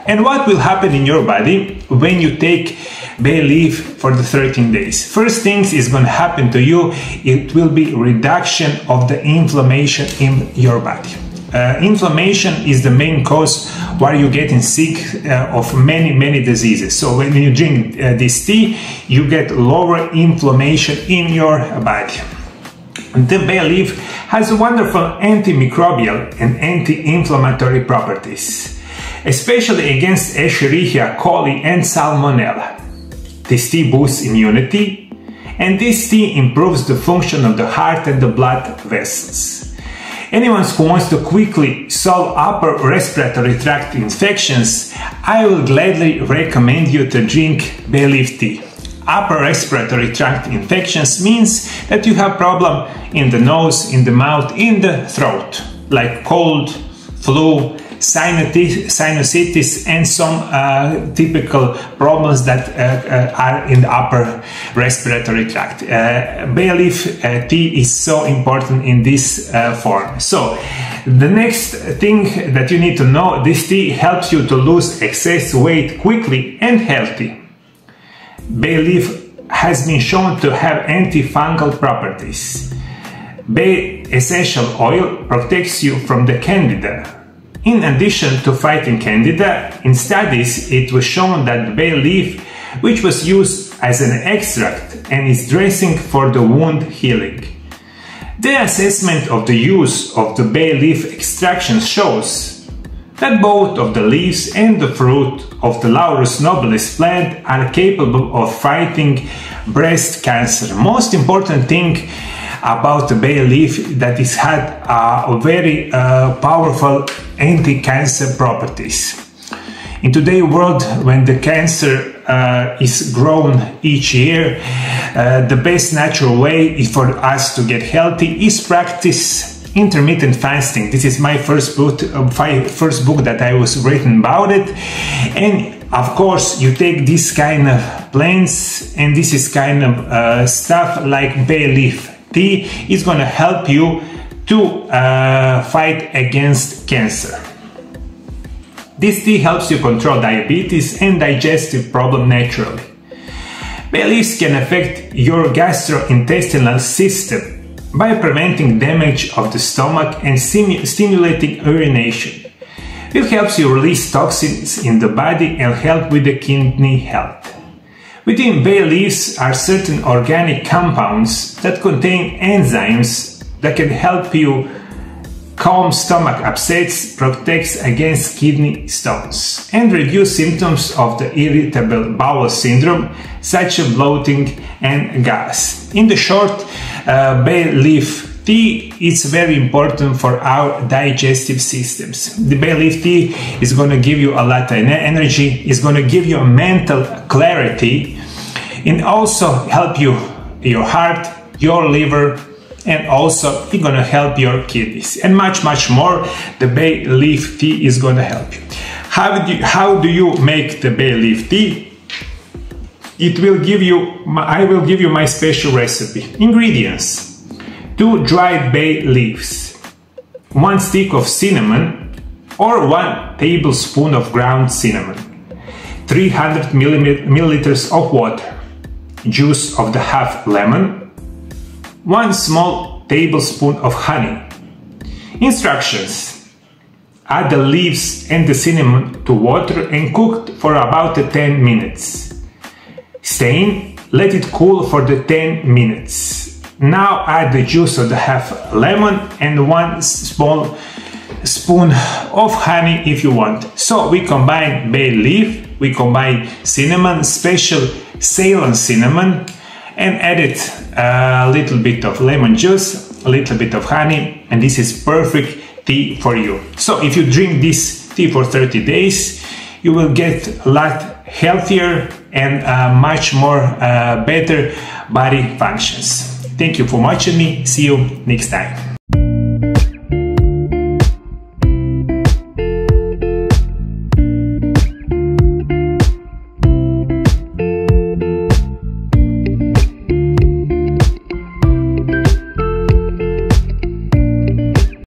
And what will happen in your body when you take bay leaf for the 13 days? First things is going to happen to you, it will be reduction of the inflammation in your body. Inflammation is the main cause why you're getting sick of many diseases. So when you drink this tea, you get lower inflammation in your body. The bay leaf has wonderful antimicrobial and anti-inflammatory properties, especially against Escherichia coli and Salmonella. This tea boosts immunity, and this tea improves the function of the heart and the blood vessels. Anyone who wants to quickly solve upper respiratory tract infections, I will gladly recommend you to drink bay leaf tea. Upper respiratory tract infections means that you have problem in the nose, in the mouth, in the throat, like cold, flu, sinusitis, and some typical problems that are in the upper respiratory tract. Bay leaf tea is so important in this form. So the next thing that you need to know, this tea helps you to lose excess weight quickly and healthy. Bay leaf has been shown to have antifungal properties. Bay essential oil protects you from the candida. In addition to fighting candida, in studies it was shown that bay leaf, which was used as an extract and is dressing for the wound healing. The assessment of the use of the bay leaf extraction shows that both of the leaves and the fruit of the Laurus nobilis plant are capable of fighting breast cancer. Most important thing about the bay leaf that it had a very powerful anti-cancer properties. In today's world, when the cancer is grown each year, the best natural way for us to get healthy is practice intermittent fasting. This is my first book that I was written about it. And of course, you take this kind of plants and this is kind of stuff like bay leaf tea is going to help you to fight against cancer. This tea helps you control diabetes and digestive problem naturally. Bay leaves can affect your gastrointestinal system by preventing damage of the stomach and stimulating urination. It helps you release toxins in the body and help with the kidney health. Within bay leaves are certain organic compounds that contain enzymes that can help you calm stomach upsets, protects against kidney stones, and reduce symptoms of the irritable bowel syndrome, such as bloating and gas. In the short, bay leaf tea is very important for our digestive systems. The bay leaf tea is going to give you a lot of energy, it's going to give you a mental clarity, and also help you, your heart, your liver, and also it's going to help your kidneys and much more. The bay leaf tea is going to help you. How do you make the bay leaf tea? It will give you, I will give you my special recipe. Ingredients: 2 dried bay leaves, 1 stick of cinnamon or 1 tablespoon of ground cinnamon, 300 milliliters of water, juice of the half lemon, 1 small tablespoon of honey. Instructions: add the leaves and the cinnamon to water and cook for about 10 minutes. Stain, let it cool for the 10 minutes. Now add the juice of the half lemon and 1 small spoon of honey if you want. So we combine bay leaf, we combine cinnamon, special Ceylon cinnamon, and added a little bit of lemon juice, a little bit of honey, and this is perfect tea for you. So if you drink this tea for 30 days, you will get a lot healthier and much more better body functions. Thank you for watching me. See you next time.